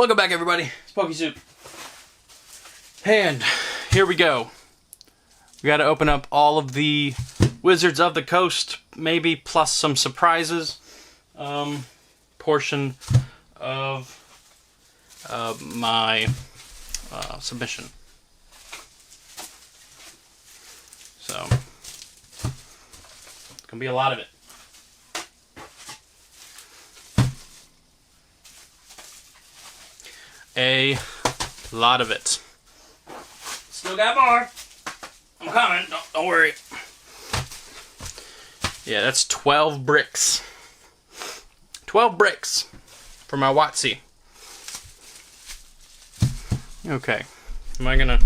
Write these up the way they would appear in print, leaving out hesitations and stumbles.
Welcome back, everybody. It's pokesoup. And here we go. We got to open up all of the Wizards of the Coast, maybe, plus some surprises. Portion of my submission. So, it's going to be a lot of it. A lot of it. Still got more. I'm coming. Don't worry. Yeah, that's 12 bricks. 12 bricks for my Watsy. Okay. Am I gonna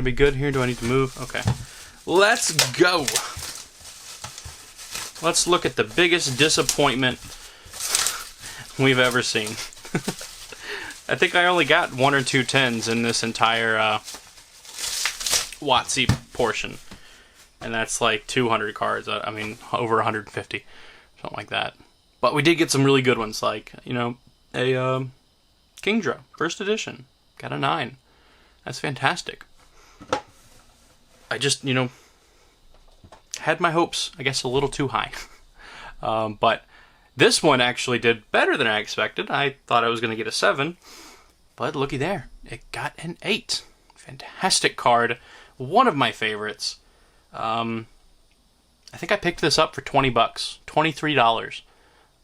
be good here? Do I need to move? Okay. Let's go. Let's look at the biggest disappointment we've ever seen. I think I only got 1 or 2 10s in this entire Watsy portion. And that's like 200 cards. I mean, over 150. Something like that. But we did get some really good ones, like, you know, a Kingdra, first edition. Got a 9. That's fantastic. I just, you know, had my hopes, I guess, a little too high. But this one actually did better than I expected. I thought I was going to get a 7. But looky there. It got an 8. Fantastic card. One of my favorites. I think I picked this up for 20 bucks. $23.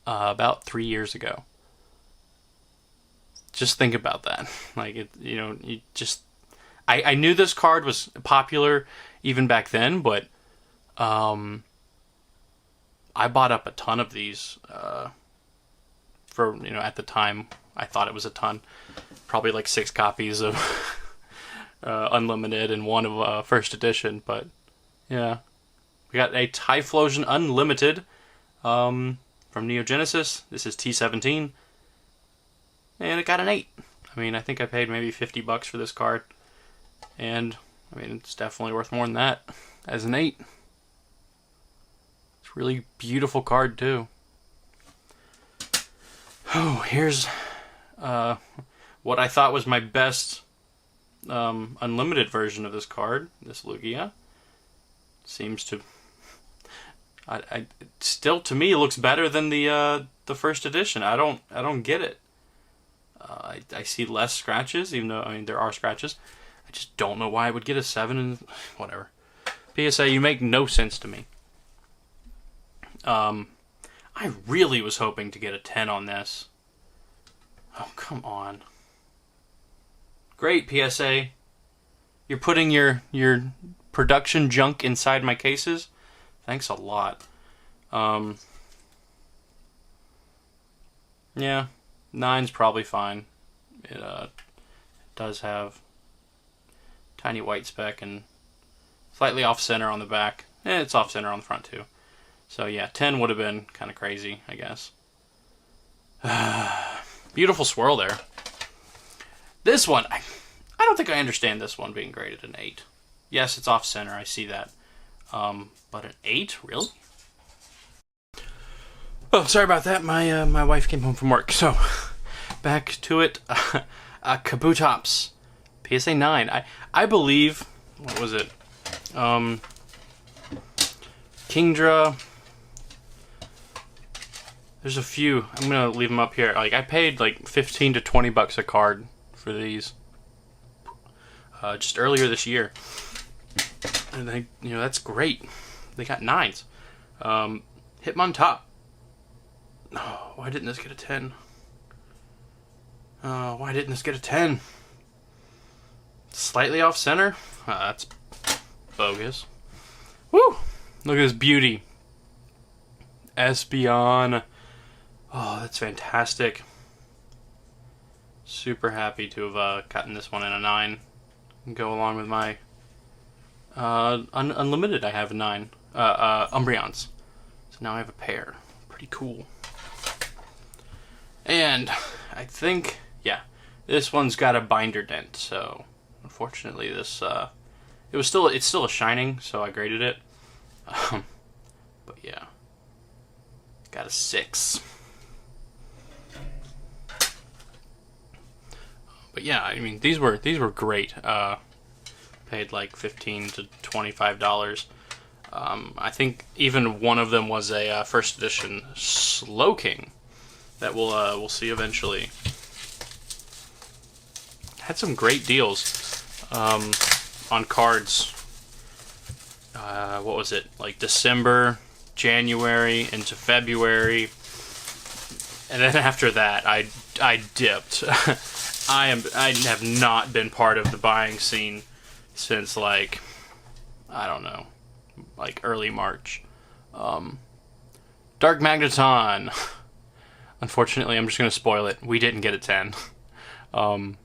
About 3 years ago. Just think about that. Like, it, you know, you just... I knew this card was popular even back then, but I bought up a ton of these for, you know, at the time. I thought it was a ton. Probably like 6 copies of Unlimited and 1 of first edition, but yeah. We got a Typhlosion Unlimited from Neo Genesis. This is T17. And it got an 8. I mean, I think I paid maybe 50 bucks for this card. And, I mean, it's definitely worth more than that as an 8. It's a really beautiful card, too. Oh, here's what I thought was my best unlimited version of this card. This Lugia. Seems to... still, to me, looks better than the first edition. I don't get it. I see less scratches, even though, I mean, there are scratches. I just don't know why I would get a 7 and whatever. PSA, you make no sense to me. I really was hoping to get a 10 on this. Oh, come on. Great, PSA. You're putting your production junk inside my cases? Thanks a lot. Yeah, 9's probably fine. It does have tiny white speck and slightly off-center on the back. It's off-center on the front, too. So, yeah, 10 would have been kind of crazy, I guess. Beautiful swirl there. This one, I don't think I understand this one being graded an 8. Yes, it's off-center, I see that. But an 8? Really? Oh, sorry about that. My wife came home from work. So, back to it. Kabutops. PSA 9. I believe... What was it? Kingdra. There's a few. I'm going to leave them up here. Like, I paid like 15 to 20 bucks a card for these. Just earlier this year. And they, you know, that's great. They got 9s. Hitmonchan. Oh, why didn't this get a 10? Oh, why didn't this get a 10? Slightly off center? That's bogus. Woo! Look at this beauty. Espeon. Oh, that's fantastic. Super happy to have gotten this one in a 9. And go along with my Unlimited. I have a 9. Umbreons. So now I have a pair. Pretty cool. And I think, yeah, this one's got a binder dent, so unfortunately this it's still a shining, so I graded it. But yeah. Got a 6. But yeah, I mean, these were great. Paid like $15 to $25. I think even one of them was a first edition Slowking that we'll see eventually. Had some great deals on cards. What was it, like December, January into February, and then after that I dipped. I have not been part of the buying scene since, like, I don't know, like early March. Dark Magneton. Unfortunately, I'm just going to spoil it. We didn't get a 10. But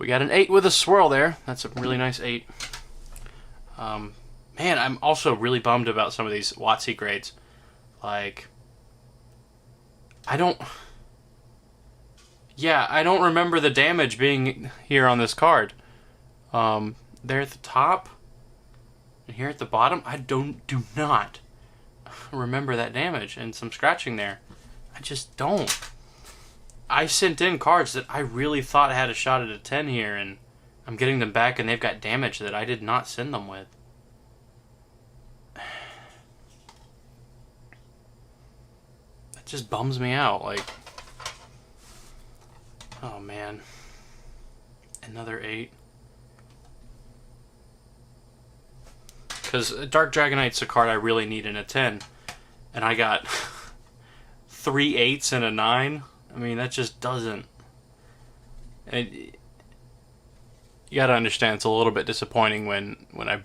we got an 8 with a swirl there. That's a really nice 8. Man, I'm also really bummed about some of these WotC grades. Like, I don't remember the damage being here on this card. There at the top and here at the bottom, I do not remember that damage, and some scratching there. I just don't. I sent in cards that I really thought had a shot at a 10 here, and I'm getting them back and they've got damage that I did not send them with. That just bums me out. Like, oh man. Another 8. Because Dark Dragonite's a card I really need in a 10. And I got 3 8s and a 9. I mean, that just doesn't... you gotta understand, it's a little bit disappointing when I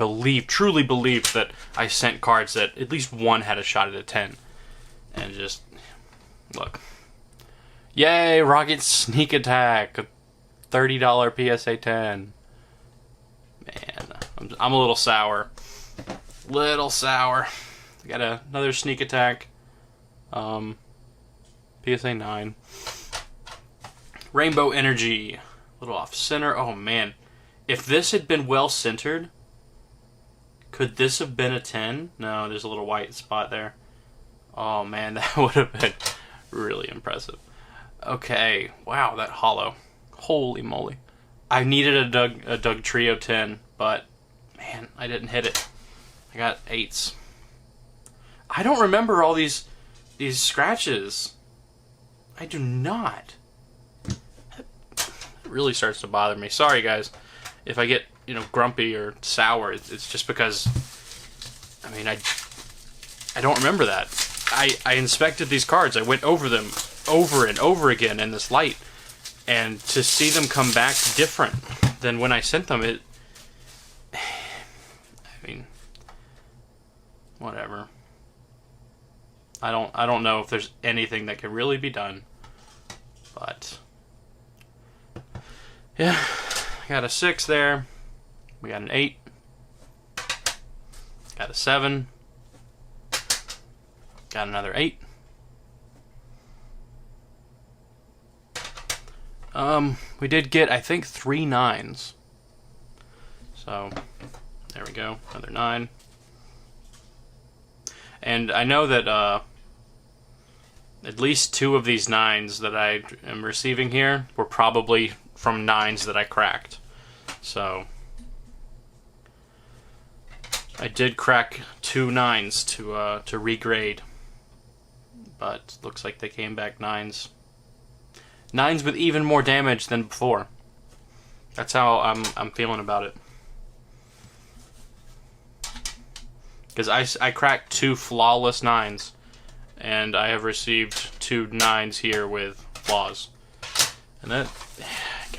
truly believed that I sent cards that at least one had a shot at a 10. And just... look. Yay, Rocket Sneak Attack! A $30 PSA 10. Man, I'm a little sour. Little sour. Got another Sneak Attack. PSA 9. Rainbow Energy. A little off center. Oh man. If this had been well centered, could this have been a 10? No, there's a little white spot there. Oh man, that would have been really impressive. Okay. Wow, that hollow. Holy moly. I needed a Doug Trio 10, but man, I didn't hit it. I got 8s. I don't remember all these scratches. I do not. It really starts to bother me. Sorry, guys, if I get, grumpy or sour. It's just because, I mean, I don't remember that. I inspected these cards. I went over them over and over again in this light, and to see them come back different than when I sent them, I mean, whatever. I don't know if there's anything that can really be done, but yeah, I got a 6 there. We got an 8. Got a 7. Got another 8. We did get, I think, 3 9s. So there we go, another 9. And I know that at least 2 of these 9s that I am receiving here were probably from 9s that I cracked. So I did crack 2 9s to regrade, but looks like they came back 9s. 9s with even more damage than before. That's how I'm feeling about it. Because I cracked 2 flawless 9s, and I have received 2 9s here with flaws. And that,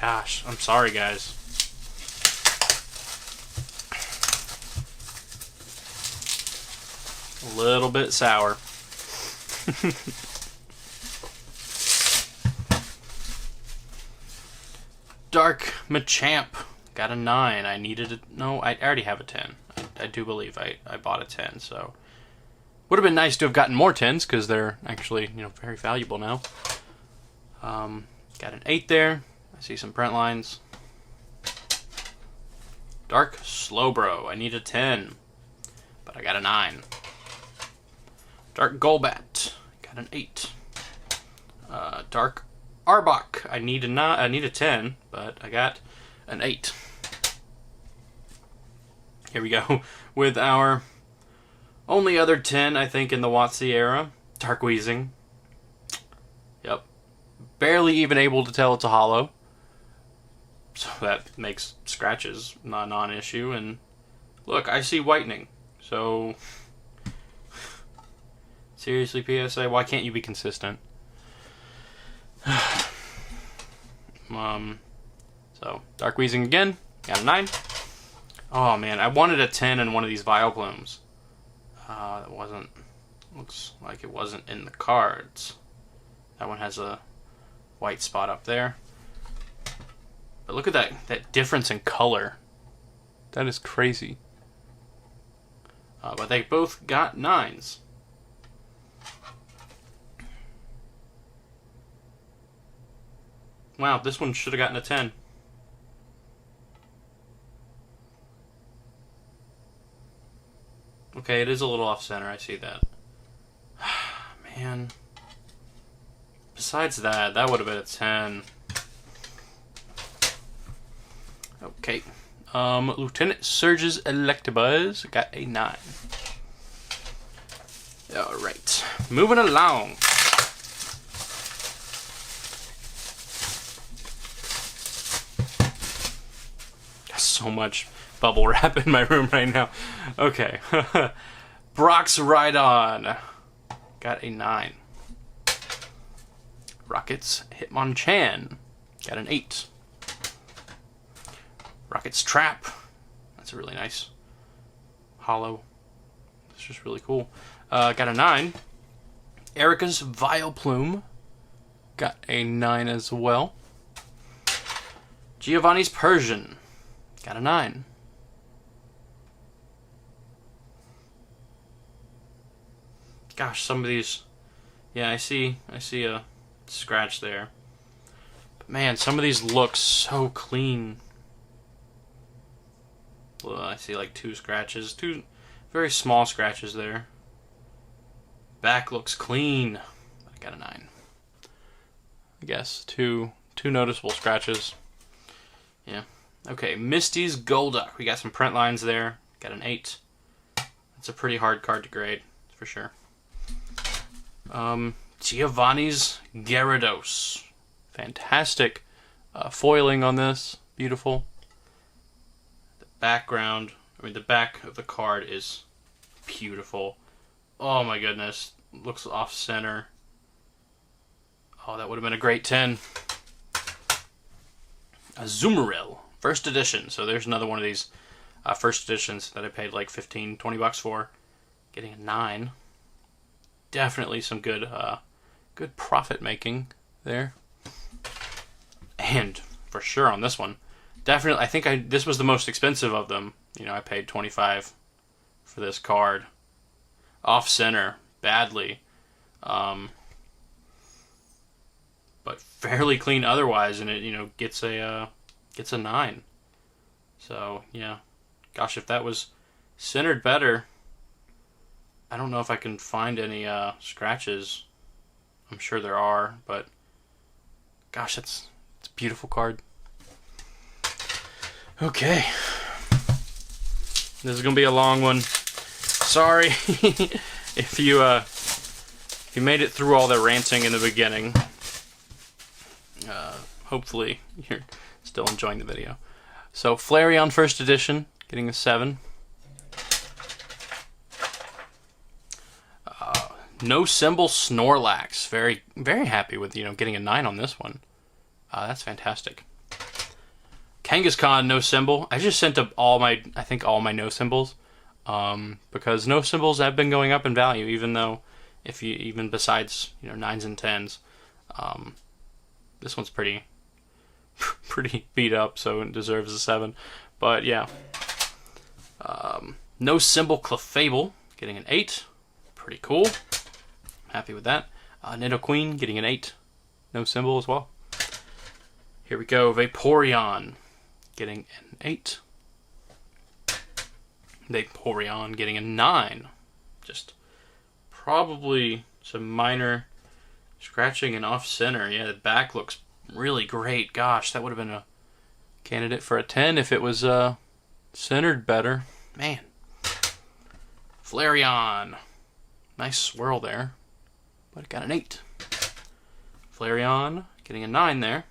gosh, I'm sorry, guys. A little bit sour. Dark Machamp. Got a 9. I needed it. No, I already have a 10. I do believe I bought a 10, so would have been nice to have gotten more 10s because they're actually, very valuable now. Got an 8 there. I see some print lines. Dark Slowbro. I need a 10, but I got a 9. Dark Golbat. Got an 8. Dark Arbok. I need a 10, but I got an 8. Here we go with our only other 10, I think, in the WotC era. Darkweezing. Yep. Barely even able to tell it's a holo. So that makes scratches not a non-issue. And look, I see whitening. So seriously, PSA, why can't you be consistent? So Darkweezing again, got a 9. Oh man, I wanted a 10 in one of these Vileplumes. That wasn't. Looks like it wasn't in the cards. That one has a white spot up there. But look at that difference in color. That is crazy. But they both got 9s. Wow, this one should have gotten a 10. Okay, it is a little off center, I see that. Man. Besides that, that would have been a 10. Okay. Lieutenant Surge's Electabuzz got a 9. Alright. Moving along. So much bubble wrap in my room right now. Okay. Brock's Rhydon got a 9. Rocket's Hitmonchan got an 8. Rocket's Trap. That's a really nice holo. It's just really cool. Got a 9. Erica's Vileplume got a 9 as well. Giovanni's Persian got a 9. Gosh, some of these... Yeah, I see a scratch there. But man, some of these look so clean. Well, I see like 2 scratches. 2 very small scratches there. Back looks clean. I got a 9. I guess 2 noticeable scratches. Yeah. Okay, Misty's Golduck. We got some print lines there. Got an 8. That's a pretty hard card to grade, for sure. Giovanni's Gyarados. Fantastic foiling on this. Beautiful. The background, the back of the card is beautiful. Oh my goodness. Looks off center. Oh, that would have been a great 10. Azumarill. First edition. So there's another one of these first editions that I paid like 15, 20 bucks for. Getting a 9. Definitely some good good profit making there. And for sure on this one. Definitely, I think this was the most expensive of them. You know, I paid 25 for this card. Off center, badly. But fairly clean otherwise, and it, you know, gets a 9. So yeah, gosh, if that was centered better, I don't know if I can find any scratches. I'm sure there are, but gosh, it's a beautiful card. Okay, this is gonna be a long one. Sorry if you made it through all the ranting in the beginning. Hopefully you're still enjoying the video. So Flareon first edition, getting a 7. No Symbol Snorlax, very very happy with getting a 9 on this one. That's fantastic. Kangaskhan no symbol. I just sent up all my no symbols, because no symbols have been going up in value, even though even besides 9s and 10s. This one's pretty beat up, so it deserves a 7. But yeah, no symbol Clefable getting an 8, pretty cool. Happy with that. Nidoqueen getting an 8, no symbol as well. Here we go, Vaporeon getting an 8. Vaporeon getting a 9. Just probably some minor Scratching and off center. Yeah, the back looks really great. Gosh, that would have been a candidate for a 10 if it was centered better. Man. Flareon. Nice swirl there. But it got an 8. Flareon getting a 9 there.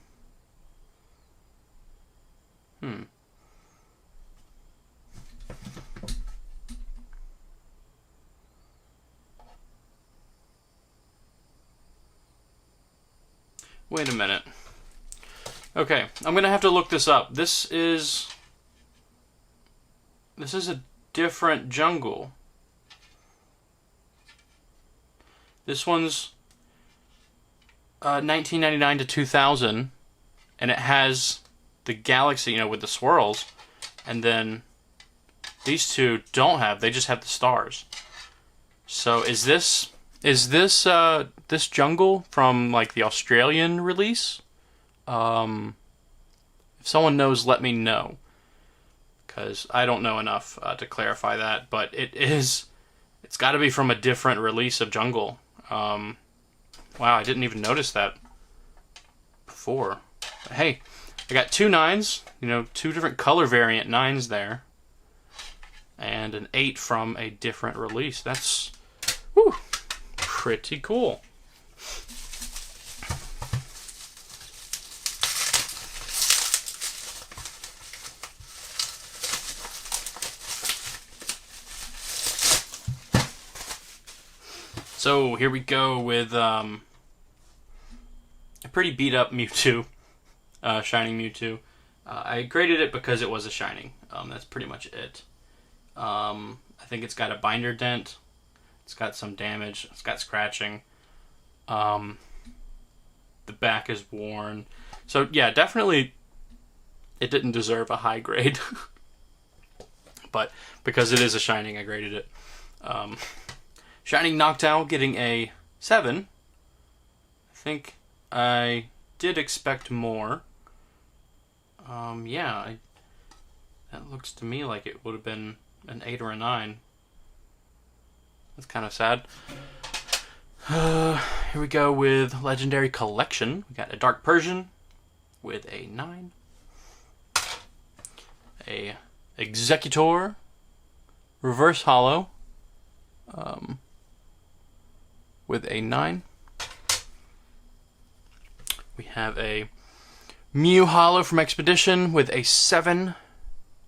Wait a minute. Okay, I'm gonna have to look this up. This is a different jungle. This one's 1999 to 2000, and it has the galaxy, you know, with the swirls, and then these two don't have. They just have the stars. So is this this jungle from like the Australian release? If someone knows, let me know, because I don't know enough to clarify that. But it's got to be from a different release of Jungle. Wow, I didn't even notice that before. But hey, I got 2 9s, you know, 2 different color variant 9s there, and an 8 from a different release. That's pretty cool. So here we go with a pretty beat up Mewtwo, Shining Mewtwo. I graded it because it was a Shining. That's pretty much it. I think it's got a binder dent. It's got some damage. It's got scratching. The back is worn. So yeah, definitely it didn't deserve a high grade. But because it is a Shining, I graded it. Shining Noctowl getting a 7. I think I did expect more. Yeah, that looks to me like it would have been an 8 or a 9. That's kind of sad. Here we go with Legendary Collection. We got a Dark Persian with a 9. A Executor Reverse Hollow with a 9. We have a Mew Hollow from Expedition with a 7.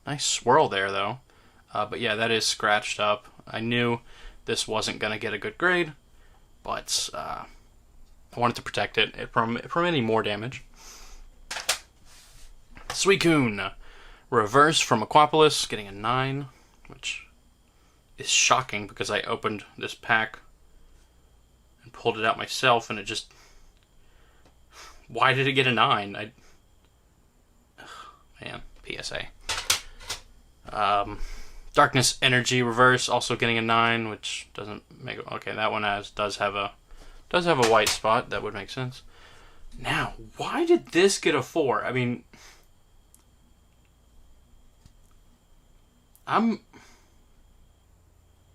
Nice swirl there, though. But yeah, that is scratched up. I knew this wasn't going to get a good grade, but I wanted to protect it from any more damage. Suicune Reverse from Aquapolis getting a 9, which is shocking because I opened this pack and pulled it out myself, and it just... Why did it get a 9? Man, PSA. Darkness Energy Reverse also getting a 9, which doesn't make... Okay, that one does have a white spot. That would make sense. Now, why did this get a 4? I mean, I'm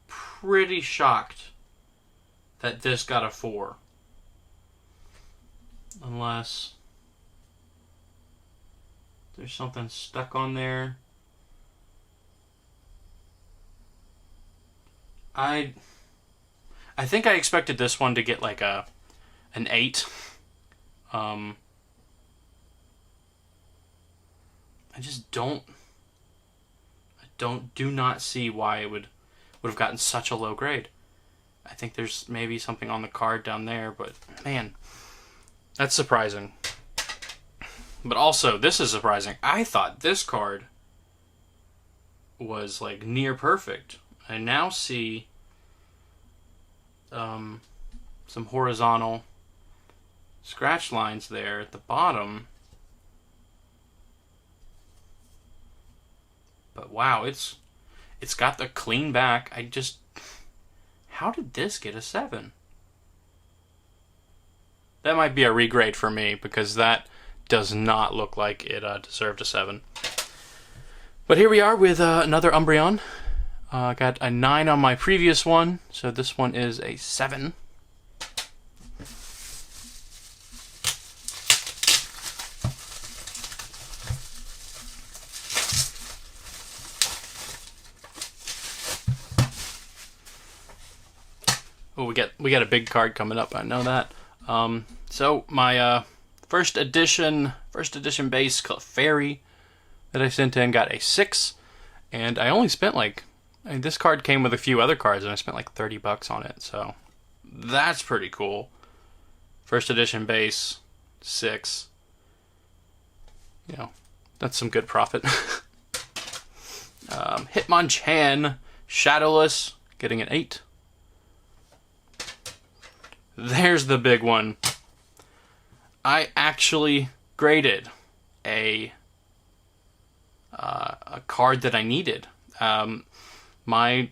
pretty shocked that this got a 4. Unless there's something stuck on there. I think I expected this one to get like an 8. I just do not see why it would have gotten such a low grade. I think there's maybe something on the card down there, but man, that's surprising. But also, this is surprising. I thought this card was like near perfect. I now see some horizontal scratch lines there at the bottom. But wow, it's got the clean back. How did this get a 7? That might be a regrade for me, because that does not look like it deserved a 7. But here we are with another Umbreon. I got a 9 on my previous one, so this one is a 7. Oh, we got a big card coming up. I know that. So my first edition base fairy that I sent in got a 6, and I only spent like, I mean, this card came with a few other cards, and I spent like $30 on it. So that's pretty cool. First edition base 6. You know, that's some good profit. Hitmonchan Shadowless getting an 8. There's the big one. I actually graded a card that I needed. My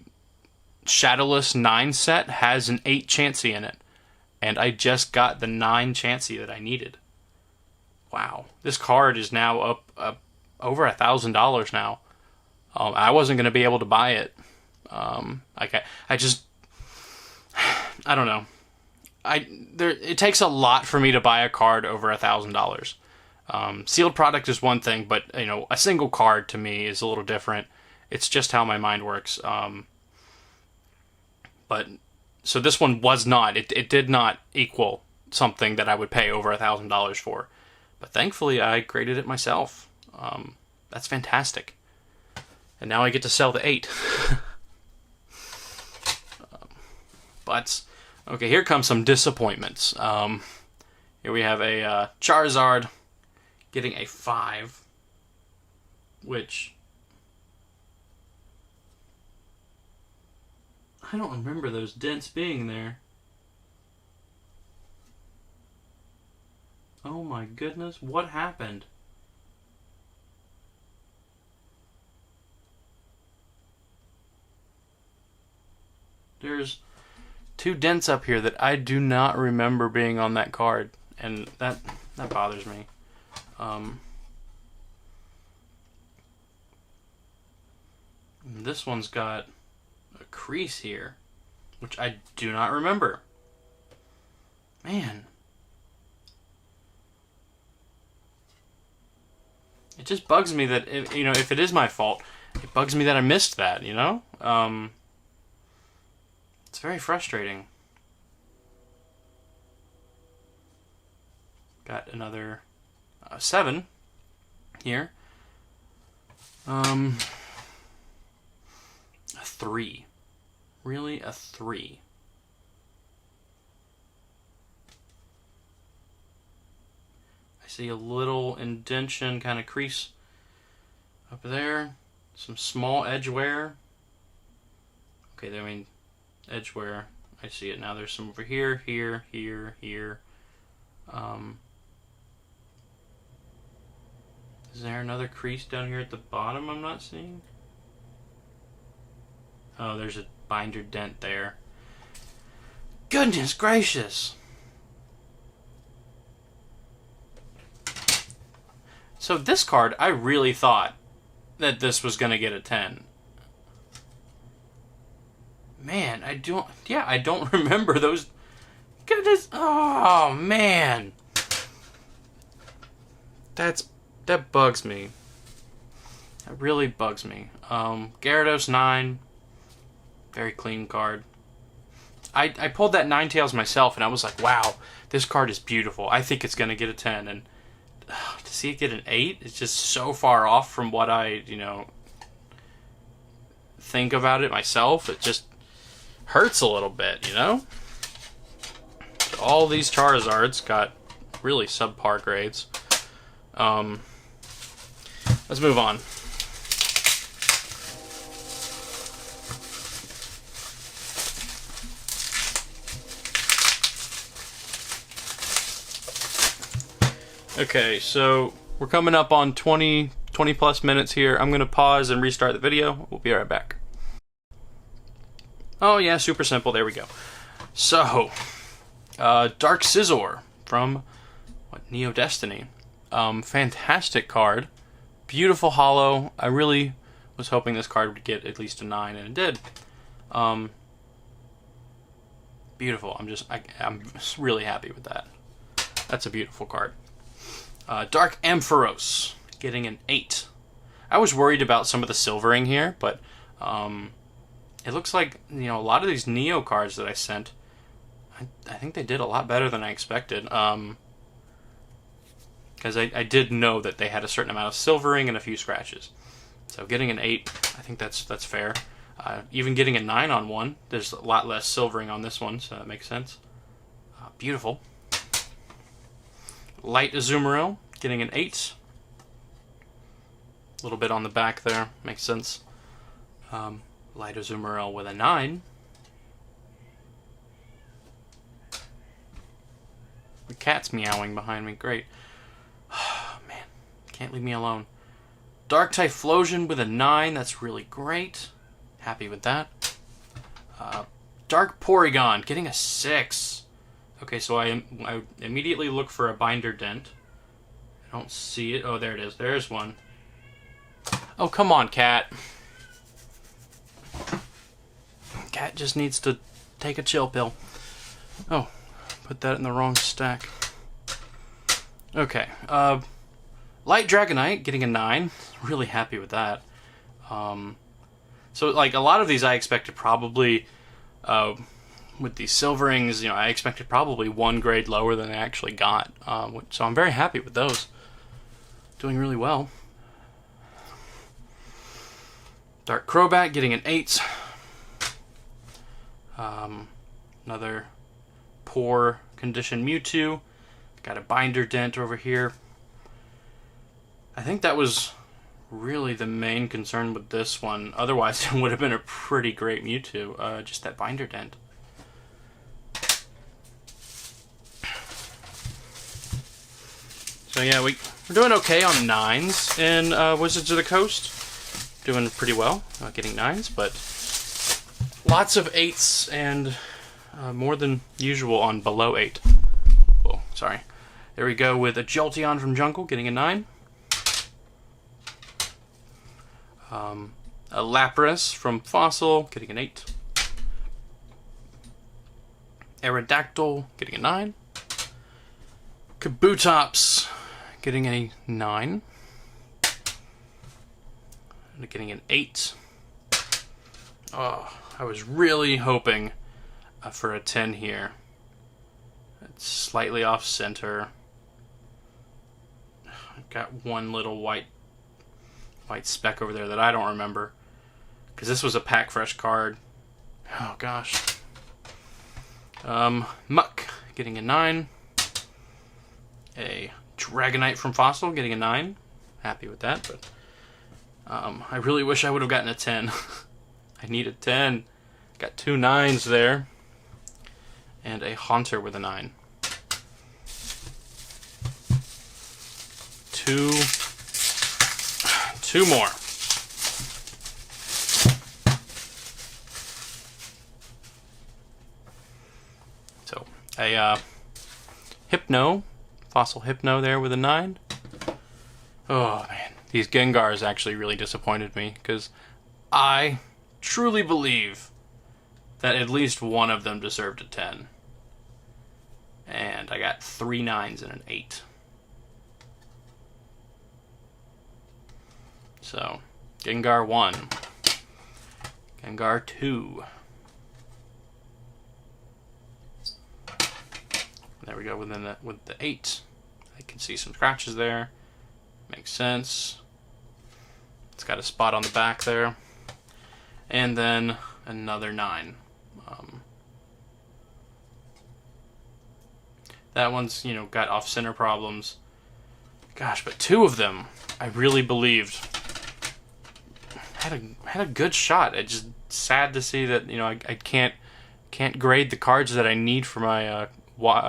Shadowless 9 set has an 8 Chansey in it, and I just got the 9 Chansey that I needed. Wow, this card is now up over $1,000 now. I wasn't going to be able to buy it. I don't know. It takes a lot for me to buy a card over $1,000. Sealed product is one thing, but you know, a single card to me is a little different. It's just how my mind works. But so this one was not. It did not equal something that I would pay over $1,000 for. But thankfully, I graded it myself. That's fantastic. And now I get to sell the 8. But okay, here comes some disappointments. Here we have a Charizard getting a 5, which I don't remember those dents being there. Oh my goodness, what happened? There's 2 dents up here that I do not remember being on that card, and that bothers me. This one's got a crease here, which I do not remember. Man. It just bugs me that, if it is my fault, it bugs me that I missed that, you know? It's very frustrating. Got another 7 here. A 3. Really? A 3. I see a little indentation, kind of crease up there. Some small edge wear. Okay, I mean, edge wear. I see it now. There's some over here, here, here, here. Is there another crease down here at the bottom I'm not seeing? Oh, there's a binder dent there. Goodness gracious! So this card, I really thought that this was going to get a 10. Man, I don't remember those. Goodness, oh man. That bugs me. That really bugs me. Gyarados 9. Very clean card. I pulled that Ninetales myself, and I was like, wow, this card is beautiful. I think it's going to get a 10. And to see it get an 8 is just so far off from what I, think about it myself. It just hurts a little bit, So all these Charizards got really subpar grades. Let's move on. Okay, so we're coming up on 20 plus minutes here. I'm going to pause and restart the video. We'll be right back. Oh yeah, super simple. There we go. So, Dark Scissor from Neo Destiny. Fantastic card. Beautiful holo. I really was hoping this card would get at least a 9, and it did. Beautiful. I'm really happy with that. That's a beautiful card. Dark Ampharos getting an 8. I was worried about some of the silvering here, but it looks like a lot of these Neo cards that I sent I think they did a lot better than I expected. Because I did know that they had a certain amount of silvering and a few scratches. So getting an 8, I think that's fair. Even getting a 9 on one, there's a lot less silvering on this one, so that makes sense. Beautiful. Light Azumarill, getting an 8. A little bit on the back there, makes sense. Light Azumarill with a 9. The cat's meowing behind me, great. Man, can't leave me alone. Dark Typhlosion with a 9, that's really great. Happy with that. Dark Porygon, getting a 6. Okay, so I immediately look for a binder dent. I don't see it. Oh, there it is. There's one. Oh, come on, cat. Cat just needs to take a chill pill. Oh, put that in the wrong stack. Okay, Light Dragonite, getting a 9. Really happy with that. So, like, a lot of these I expected probably, with these silverings, you know, I expected probably one grade lower than I actually got. So I'm very happy with those. Doing really well. Dark Crobat, getting an 8. Another poor condition Mewtwo. Got a binder dent over here. I think that was really the main concern with this one. Otherwise, it would have been a pretty great Mewtwo. Just that binder dent. So yeah, we're doing okay on 9s in Wizards of the Coast. Doing pretty well, getting 9s, but lots of 8s and more than usual on below 8. Oh, sorry. There we go with a Jolteon from Jungle, getting a 9. A Lapras from Fossil, getting an 8. Aerodactyl, getting a 9. Kabutops, getting a 9. And getting an 8. Oh, I was really hoping for a 10 here. It's slightly off center. I've got one little white speck over there that I don't remember. Because this was a pack fresh card. Oh gosh. Muck, getting a 9. A Dragonite from Fossil, getting a 9. Happy with that, but I really wish I would have gotten a 10. I need a 10. Got 2 9s there. And a Haunter with a 9. Two more. So, a Hypno, Fossil Hypno there with a 9. Oh man, these Gengars actually really disappointed me, because I truly believe that at least one of them deserved a 10. And I got 3 9s and an 8. So, Gengar 1. Gengar 2. There we go with the 8. I can see some scratches there. Makes sense. It's got a spot on the back there. And then another 9. That one's, you know, got off-center problems. Gosh, but 2 of them, I really believed had a good shot. It's just sad to see that, you know, I can't grade the cards that I need for my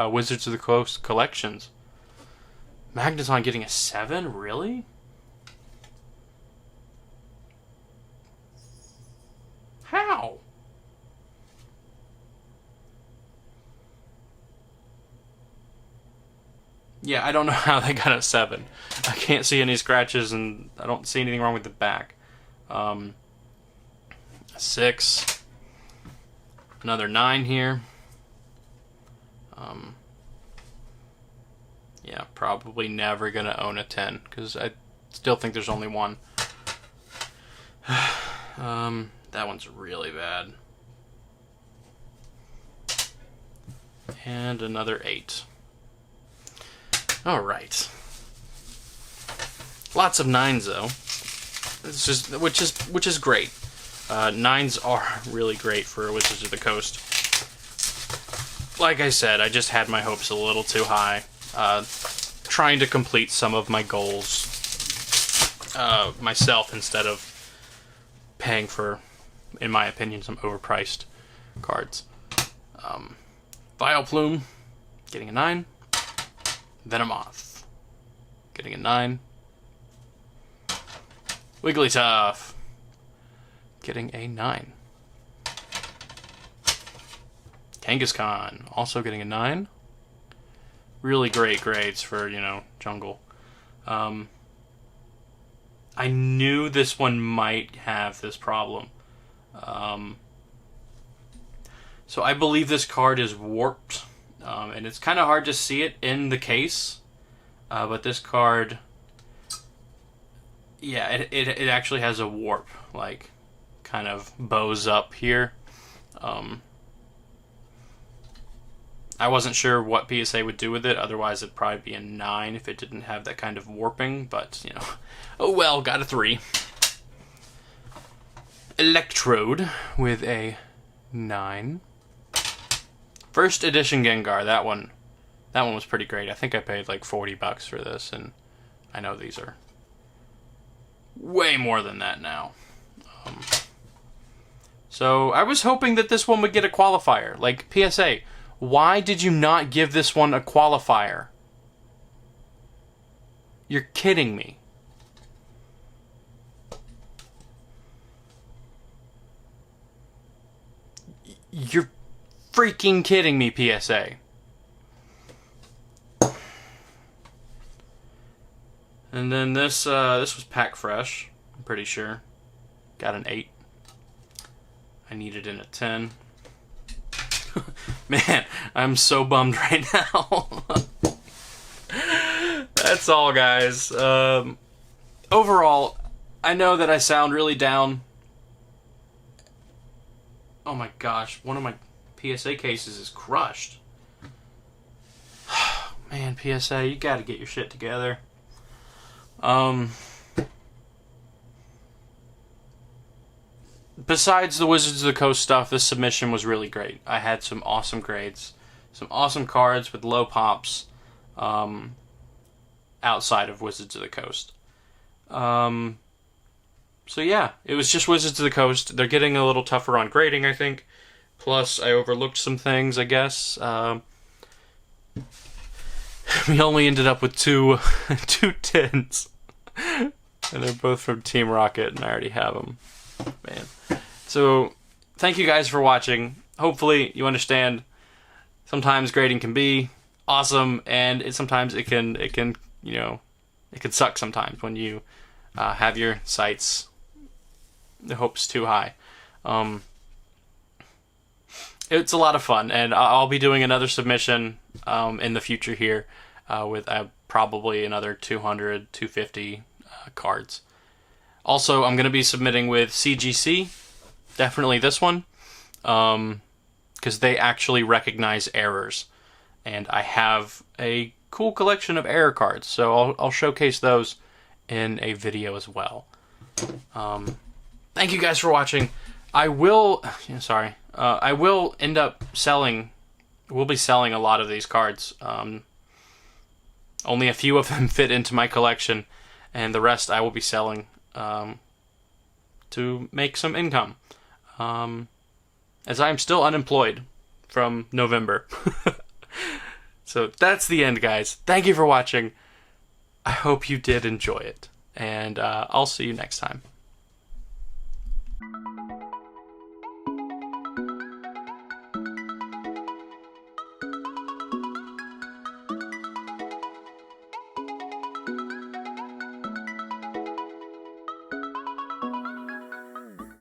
Wizards of the Coast collections. Magneton getting a 7? Really? How? Yeah, I don't know how they got a 7. I can't see any scratches, and I don't see anything wrong with the back. 6. Another 9 here. Yeah, probably never gonna own a 10, because I still think there's only one. That one's really bad. And another 8. Alright. Lots of 9s though. It's just, which is great. 9s are really great for Wizards of the Coast. Like I said, I just had my hopes a little too high. Trying to complete some of my goals myself instead of paying for, in my opinion, some overpriced cards. Vileplume, getting a 9. Venomoth, getting a 9. Wigglytuff, getting a 9. Kangaskhan, also getting a 9. Really great grades for, you know, jungle. I knew this one might have this problem. So I believe this card is warped. And it's kind of hard to see it in the case. But this card... Yeah, it actually has a warp. Like, kind of bows up here. I wasn't sure what PSA would do with it. Otherwise, it'd probably be a 9 if it didn't have that kind of warping. But, you know... Oh well, got a 3. Electrode with a 9. First edition Gengar, that one was pretty great. I think I paid like $40 for this, and I know these are way more than that now. So I was hoping that this one would get a qualifier. Like, PSA, why did you not give this one a qualifier? You're kidding me. You're freaking kidding me, PSA. And then this was pack fresh, I'm pretty sure. Got an 8. I need it in a 10. Man, I'm so bummed right now. That's all, guys. Overall, I know that I sound really down. Oh my gosh, one of my PSA cases is crushed. Man, PSA, you gotta get your shit together. Besides the Wizards of the Coast stuff, this submission was really great. I had some awesome grades. Some awesome cards with low pops outside of Wizards of the Coast. So yeah, it was just Wizards of the Coast. They're getting a little tougher on grading, I think. Plus, I overlooked some things, I guess. We only ended up with two 10s. And they're both from Team Rocket, and I already have them. Man. So, thank you guys for watching. Hopefully, you understand sometimes grading can be awesome, and sometimes it can, you know, it can suck sometimes when you have your sights, the hopes too high. It's a lot of fun, and I'll be doing another submission in the future here with probably another 200, 250 cards. Also, I'm going to be submitting with CGC, definitely this one, because they actually recognize errors, and I have a cool collection of error cards, so I'll showcase those in a video as well. Thank you guys for watching. I will end up selling. We'll be selling a lot of these cards. Only a few of them fit into my collection, and the rest I will be selling to make some income. As I am still unemployed from November. So that's the end, guys. Thank you for watching. I hope you did enjoy it, and I'll see you next time.